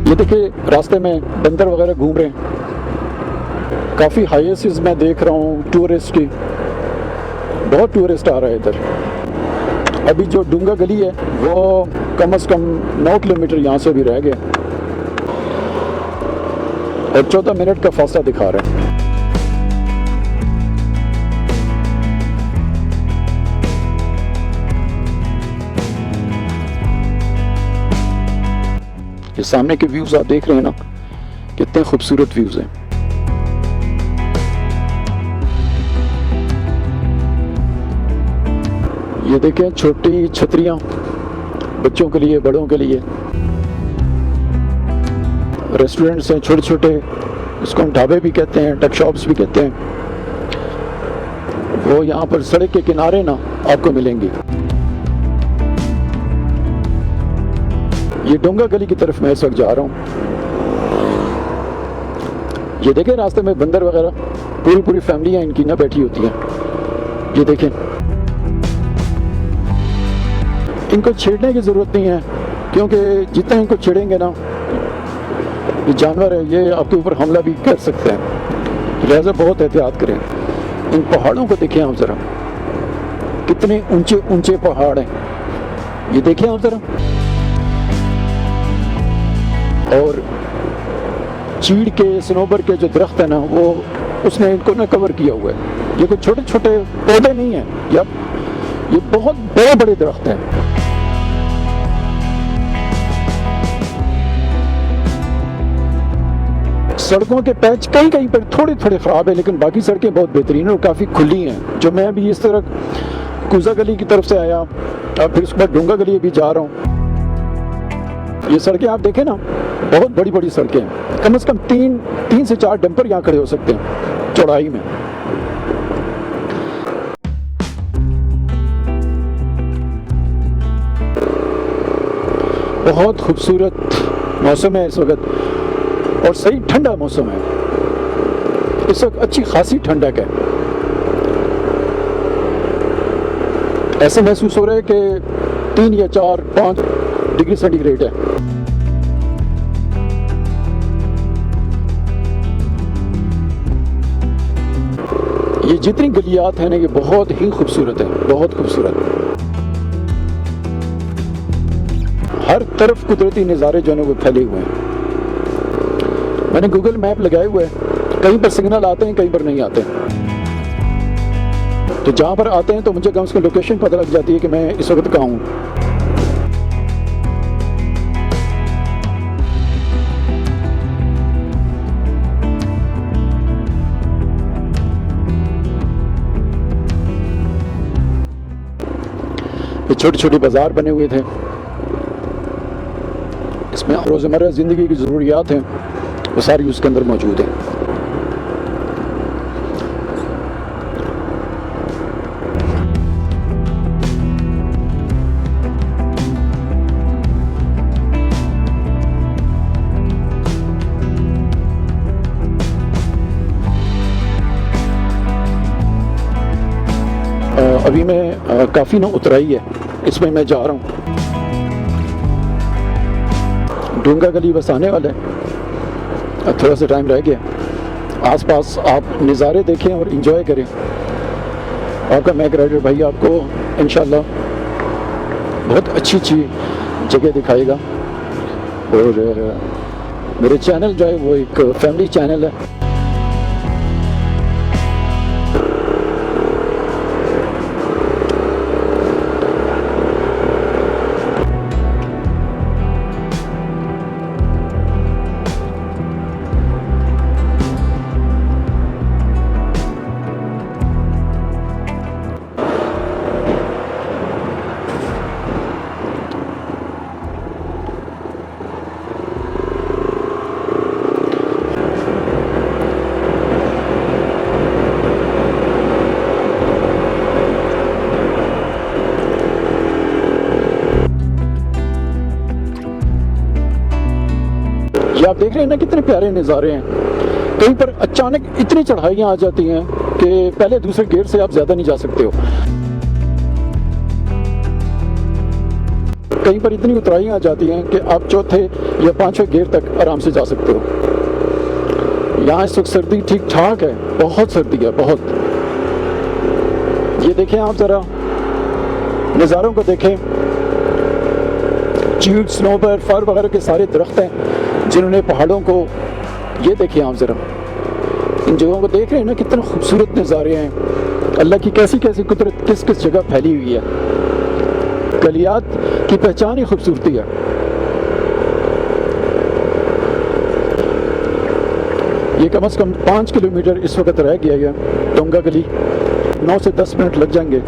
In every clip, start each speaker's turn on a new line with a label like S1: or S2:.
S1: ये देखिए रास्ते में बंदर वगैरह घूम रहे हैं। काफ़ी हाईएसिस मैं देख रहा हूँ टूरिस्ट की, बहुत टूरिस्ट आ रहा है इधर। अभी जो डूंगा गली है वो कम से कम 9 किलोमीटर यहाँ से भी रह गया और 14 मिनट का फासला दिखा रहा है। ये सामने के व्यूज आप देख रहे हैं ना, कितने खूबसूरत व्यूज हैं। ये देखें छोटी छतरियां बच्चों के लिए, बड़ों के लिए। रेस्टोरेंट्स हैं छोटे छोटे, इसको हम ढाबे भी कहते हैं, टक शॉप्स भी कहते हैं। वो यहाँ पर सड़क के किनारे ना आपको मिलेंगी। ये डोंगा गली की तरफ मैं इस वक्त जा रहा हूँ। ये देखें रास्ते में बंदर वगैरह, पूरी पूरी फैमिलियाँ इनकी ना बैठी होती हैं। ये देखें, इनको छेड़ने की ज़रूरत नहीं है, क्योंकि जितना इनको छेड़ेंगे ना, ये जानवर है, ये आपके ऊपर हमला भी कर सकते हैं। लिहाजा बहुत एहतियात करें। इन पहाड़ों को देखें आप ज़रा, कितने ऊंचे ऊंचे पहाड़ हैं। ये देखें आप ज़रा, और चीड़ के, सनोबर के जो दरख्त है ना, वो उसने इनको ना कवर किया हुआ है। ये कोई छोटे छोटे पौधे नहीं हैं, ये बहुत बड़े बड़े दरख्त हैं। सड़कों के पैच कहीं कहीं पर थोड़े थोड़े ख़राब है, लेकिन बाकी सड़कें बहुत बेहतरीन और काफ़ी खुली हैं। जो मैं अभी इस तरह कुजा गली की तरफ से आया और फिर उसके बाद डोंगा गली भी जा रहा हूँ। ये सड़कें आप देखें ना, बहुत बड़ी बड़ी सड़कें हैं। कम से कम 3 से 4 डंपर यहाँ खड़े हो सकते हैं चौड़ाई में। बहुत खूबसूरत मौसम है इस वक्त और सही ठंडा मौसम है इस वक्त। अच्छी खासी ठंडक है। ऐसे महसूस हो रहा है कि 3 या 4, 5 डिग्री सेंटीग्रेड है। ये जितनी गलियात हैं ना, ये बहुत ही खूबसूरत है, बहुत खूबसूरत। हर तरफ कुदरती नज़ारे जो है वो फैले हुए हैं। मैंने गूगल मैप लगाए हुए हैं, कहीं पर सिग्नल आते हैं, कहीं पर नहीं आते हैं। तो जहाँ पर आते हैं तो मुझे कम से कम लोकेशन पता लग जाती है कि मैं इस वक्त कहाँ हूँ। छोटे छोटे बाजार बने हुए थे, इसमें रोज़मर्रा ज़िंदगी की ज़रूरियात हैं, वो सारी उसके अंदर मौजूद है। अभी मैं काफ़ी ना उतराई है, इसमें मैं जा रहा हूँ। डोंगा गली बस आने वाला है, थोड़ा सा टाइम रह गया। आसपास आप नज़ारे देखें और इन्जॉय करें। आपका मैक राइडर भाई आपको इंशाल्लाह बहुत अच्छी जगह दिखाएगा। और मेरे चैनल जो है वो एक फैमिली चैनल है। ये आप देख रहे हैं ना, कितने प्यारे नज़ारे हैं। कहीं पर अचानक इतनी चढ़ाइयाँ आ जाती हैं कि पहले दूसरे गेट से आप ज़्यादा नहीं जा सकते हो। कहीं पर इतनी उतराइयाँ आ जाती हैं कि आप चौथे या पांचवें गियर तक आराम से जा सकते हो। यहाँ इस वक्त सर्दी ठीक ठाक है, बहुत सर्दी है, बहुत। ये देखें आप ज़रा नज़ारों को देखें, चीड़, स्नोबर, फर वगैरह के सारे दरख्त हैं जिन्होंने पहाड़ों को, ये देखें आप ज़रा इन जगहों को देख रहे हैं ना, कितने खूबसूरत नज़ारे हैं। अल्लाह की कैसी कैसी कुदरत किस किस जगह फैली हुई है। गलियात की पहचान ही खूबसूरती है। ये कम से कम 5 किलोमीटर इस वक्त रह गया है डोंगा गली। 9 से 10 मिनट लग जाएंगे।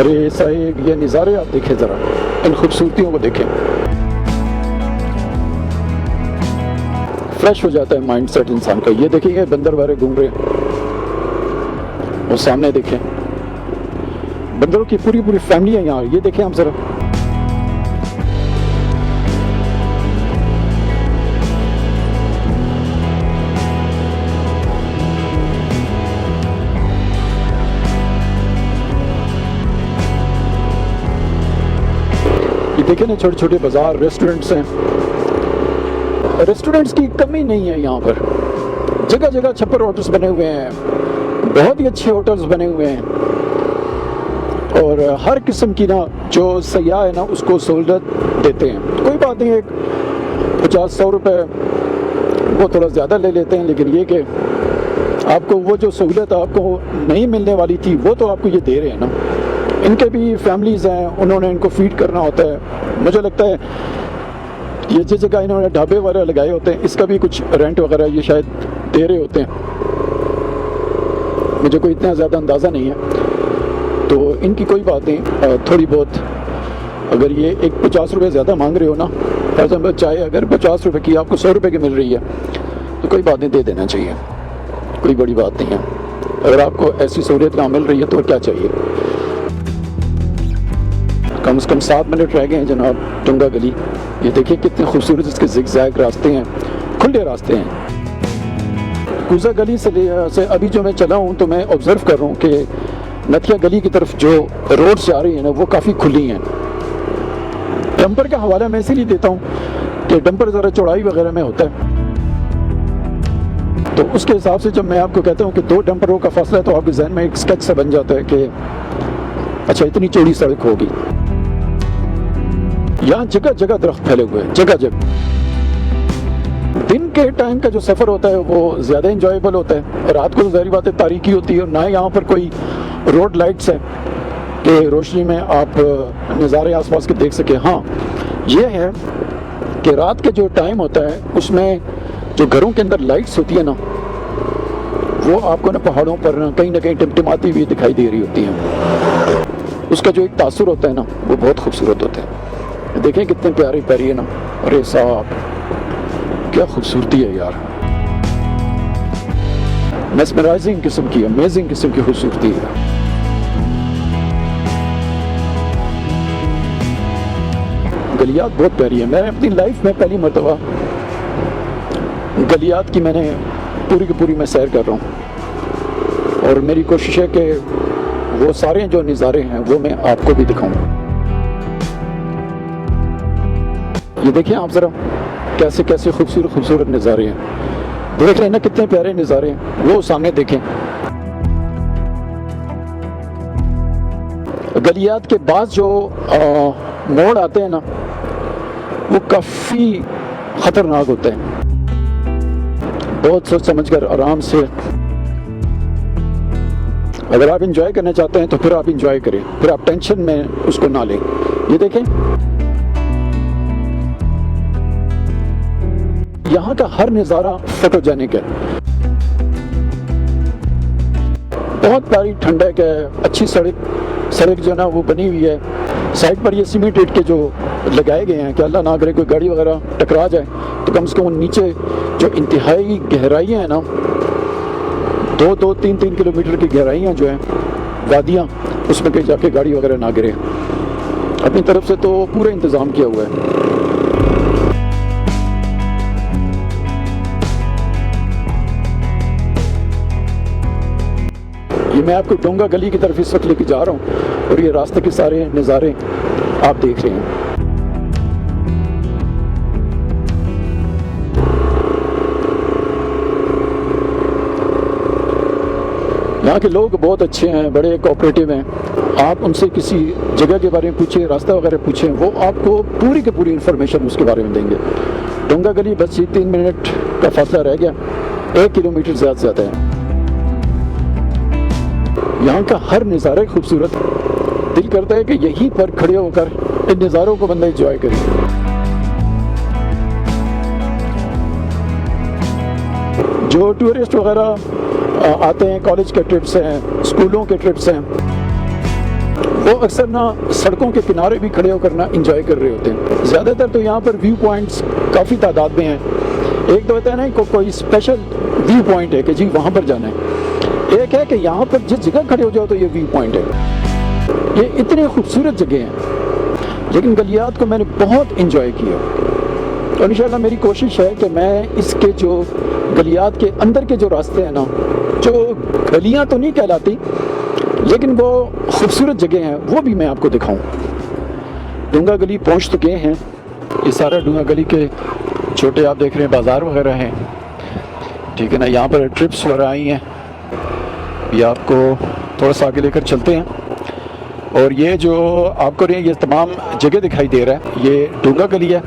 S1: अरे साहिब, ये नज़ारे आप देखें ज़रा, इन खूबसूरतियों को देखें। फ्रेश हो जाता है माइंड सेट इंसान का। ये देखेंगे बंदर वारे घूम रहे हैं, और सामने देखें बंदरों की पूरी पूरी फैमिली है यहाँ। ये देखें आप ज़रा, ये देखें ना, छोटे छोटे बाजार, रेस्टोरेंट्स हैं। रेस्टोरेंट्स की कमी नहीं है यहाँ पर, जगह जगह छप्पर होटल्स बने हुए हैं, बहुत ही अच्छे होटल्स बने हुए हैं, और हर किस्म की ना जो सयाह है ना उसको सहूलत देते हैं। कोई बात नहीं है, 50-100 रुपये वो थोड़ा ज़्यादा ले लेते हैं, लेकिन ये कि आपको वो जो सहूलत आपको नहीं मिलने वाली थी वो तो आपको ये दे रहे हैं ना। इनके भी फैमिलीज़ हैं, उन्होंने इनको फीड करना होता है। मुझे लगता है ये जिस जगह इन्होंने ढाबे वगैरह लगाए होते हैं इसका भी कुछ रेंट वगैरह ये शायद दे रहे होते हैं, मुझे कोई इतना ज़्यादा अंदाज़ा नहीं है। तो इनकी कोई बात नहीं, थोड़ी बहुत अगर ये एक 50 रुपये ज़्यादा मांग रहे हो ना, फॉर एग्जाम्पल चाहे अगर 50 रुपये की आपको 100 रुपये की मिल रही है तो कोई बात नहीं, दे देना चाहिए, कोई बड़ी बात नहीं है। अगर आपको ऐसी सहूलियत ना मिल रही है तो क्या चाहिए। कम से कम 7 मिनट रह गए हैं जनाब डोंगा गली। ये देखिए कितने खूबसूरत इसके जिगजैग रास्ते हैं, खुले रास्ते हैं। कूजा गली से अभी जो मैं चला हूँ तो मैं ऑब्ज़र्व कर रहा हूँ कि नथिया गली की तरफ जो रोड्स जा रही हैं ना वो काफ़ी खुली हैं। डंपर का हवाला मैं इसीलिए देता हूँ कि डंपर ज़रा चौड़ाई वगैरह में होता है, तो उसके हिसाब से जब मैं आपको कहता हूँ कि 2 डंपरों का फासला है तो आपके जहन में एक स्केच सा बन जाता है कि अच्छा इतनी चौड़ी सड़क होगी। यहाँ जगह जगह दरख्त फैले हुए हैं, जगह जगह। दिन के टाइम का जो सफ़र होता है वो ज़्यादा इंजॉयबल होता है, रात को तो ज़ाहिर बात है तारीकी होती है, और ना यहाँ पर कोई रोड लाइट्स है कि रोशनी में आप नज़ारे आसपास के देख सके। हाँ ये है कि रात के जो टाइम होता है उसमें जो घरों के अंदर लाइट्स होती है ना वो आपको ना पहाड़ों पर ना कहीं टिमटिमाती हुई दिखाई दे रही होती हैं। उसका जो एक तासुर होता है ना वो बहुत खूबसूरत होता है। देखें कितने प्यारी प्यारी है ना, अरे साहब क्या खूबसूरती है यार, मेस्मराइजिंग किस्म की, अमेजिंग किस्म की खूबसूरती है। गलियात बहुत प्यारी है। मैं अपनी लाइफ में पहली मरतबा गलियात की मैंने पूरी की पूरी मैं सैर कर रहा हूँ, और मेरी कोशिश है कि वो सारे जो नज़ारे हैं वो मैं आपको भी दिखाऊं। ये देखिए आप ज़रा कैसे कैसे खूबसूरत खूबसूरत नज़ारे हैं, देख रहे हैं ना कितने प्यारे नज़ारे हैं। वो सामने देखें, गलियात के बाद जो मोड़ आते हैं ना वो काफ़ी ख़तरनाक होते हैं। बहुत सोच समझकर आराम से, अगर आप इंजॉय करना चाहते हैं तो फिर आप इंजॉय करें, फिर आप टेंशन में उसको ना लें। ये देखें यहाँ का हर नज़ारा फोटोजेनिक है, बहुत प्यारी ठंडक है, अच्छी सड़क जो ना वो बनी हुई है। साइड पर ये सीमेंट ईंट के जो लगाए गए हैं कि अल्लाह ना करे कोई गाड़ी वगैरह टकरा जाए तो कम से कम नीचे जो इंतहाई गहराइयाँ हैं ना, 2-3 किलोमीटर की गहराइयाँ जो हैं, वादियाँ, उसमें कहीं जाके गाड़ी वगैरह ना गिरे। अपनी तरफ से तो पूरा इंतज़ाम किया हुआ है। ये मैं आपको डोंगा गली की तरफ इस वक्त लेके जा रहा हूँ और ये रास्ते के सारे नज़ारे आप देख रहे हैं। यहाँ के लोग बहुत अच्छे हैं, बड़े कोऑपरेटिव हैं। आप उनसे किसी जगह के बारे में पूछें, रास्ता वगैरह पूछें, वो आपको पूरी की पूरी इन्फॉर्मेशन उसके बारे में देंगे। डोंगा गली बस ये 3 मिनट का फासला रह गया, 1 किलोमीटर से ज़्यादा है। यहाँ का हर नज़ारा खूबसूरत, दिल करता है कि यहीं पर खड़े होकर इन नज़ारों को बंदा एंजॉय करे। जो टूरिस्ट वगैरह आते हैं, कॉलेज के ट्रिप्स हैं, स्कूलों के ट्रिप्स हैं, वो अक्सर ना सड़कों के किनारे भी खड़े होकर ना एंजॉय कर रहे होते हैं। ज़्यादातर तो यहाँ पर व्यू पॉइंट्स काफ़ी तादाद में हैं। एक तो होता है ना कोई स्पेशल व्यू पॉइंट है कि जी वहाँ पर जाना है, एक है कि यहाँ पर जिस जगह खड़े हो जाओ तो ये व्यू पॉइंट है। ये इतने खूबसूरत जगह हैं, लेकिन गलियात को मैंने बहुत इंजॉय किया। तो इंशाल्लाह मेरी कोशिश है कि मैं इसके जो गलियात के अंदर के जो रास्ते हैं ना, जो गलियाँ तो नहीं कहलाती लेकिन वो खूबसूरत जगह हैं, वो भी मैं आपको दिखाऊं। डोंगा गली पहुँच चुके हैं। ये सारा डोंगा गली के छोटे आप देख रहे हैं बाज़ार वगैरह हैं, ठीक है ना। यहाँ पर ट्रिप्स वगैरह आई हैं, ये आपको थोड़ा सा आगे लेकर चलते हैं। और ये जो आपको ये तमाम जगह दिखाई दे रहा है, ये डोंगा गली है।